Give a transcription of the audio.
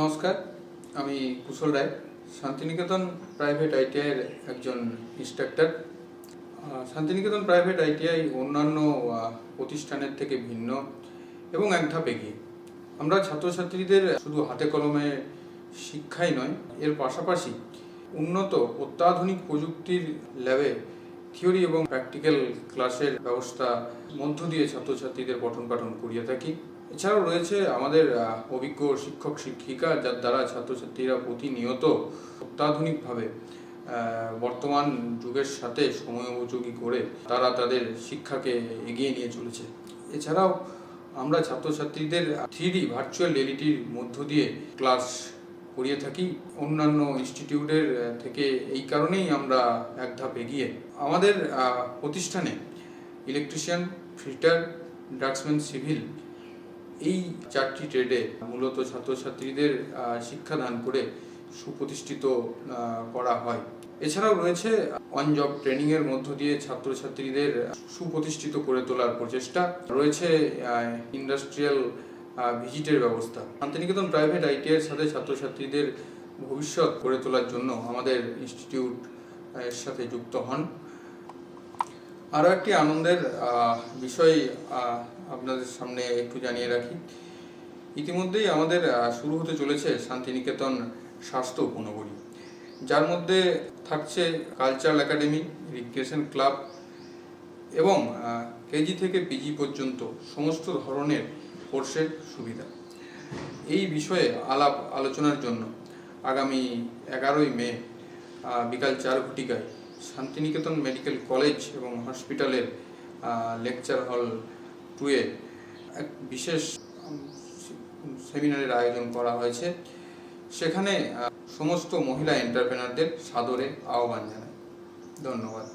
নমস্কার, আমি কুশল রায়, শান্তিনিকেতন প্রাইভেট আইটিআইয়ের একজন ইনস্ট্রাক্টর। শান্তিনিকেতন প্রাইভেট আইটিআই অন্যান্য প্রতিষ্ঠানের থেকে ভিন্ন এবং এক ধাপ এগিয়ে। আমরা ছাত্রছাত্রীদের শুধু হাতে কলমে শিক্ষাই নয়, এর পাশাপাশি উন্নত অত্যাধুনিক প্রযুক্তির ল্যাবে থিওরি এবং প্র্যাকটিক্যাল ক্লাসের ব্যবস্থা মধ্য দিয়ে ছাত্রছাত্রীদের পঠন পাঠন করিয়ে থাকি। এছাড়াও রয়েছে আমাদের অভিজ্ঞ শিক্ষক শিক্ষিকা, যার দ্বারা ছাত্রছাত্রীরা প্রতিনিয়ত অত্যাধুনিকভাবে বর্তমান যুগের সাথে সময়োপযোগী করে তারা তাদের শিক্ষাকে এগিয়ে নিয়ে চলেছে। এছাড়াও আমরা ছাত্রছাত্রীদের 3D ভার্চুয়াল রিয়েলিটির মধ্য দিয়ে ক্লাস করিয়ে থাকি অন্যান্য ইনস্টিটিউটের থেকে। এই কারণেই আমরা এক ধাপ এগিয়ে। আমাদের প্রতিষ্ঠানে ইলেকট্রিশিয়ান, ফিটার, ড্রাগসম্যান, সিভিল এই 4টি ট্রেডে মূলত ছাত্রছাত্রীদের শিক্ষাদান করে সুপ্রতিষ্ঠিত করা হয়। এছাড়াও রয়েছে অন জব ট্রেনিংয়ের মধ্য দিয়ে ছাত্রছাত্রীদের সুপ্রতিষ্ঠিত করে তোলার প্রচেষ্টা। রয়েছে ইন্ডাস্ট্রিয়াল ভিজিটের ব্যবস্থা। শান্তিনিকেতন প্রাইভেট আইটিআইয়ের সাথে ছাত্রছাত্রীদের ভবিষ্যৎ গড়ে তোলার জন্য আমাদের ইনস্টিটিউট এর সাথে যুক্ত হন। আরও একটি আনন্দের বিষয় আপনাদের সামনে একটু জানিয়ে রাখি। ইতিমধ্যেই আমাদের শুরু হতে চলেছে শান্তিনিকেতন স্বাস্থ্য উপনগরী, যার মধ্যে থাকছে কালচারাল একাডেমি, রিক্রিয়েশন ক্লাব এবং কেজি থেকে পিজি পর্যন্ত সমস্ত ধরনের কোর্সের সুবিধা। এই বিষয়ে আলোচনার জন্য আগামী 11ই মে বিকাল 4 ঘটিকায় শান্তিনিকেতন মেডিকেল কলেজ এবং হসপিটালের লেকচার হল 2-এ এক বিশেষ সেমিনারের আয়োজন করা হয়েছে। সেখানে সমস্ত মহিলা এন্টারপ্রেনারদের সাদরে আহ্বান জানাই। ধন্যবাদ।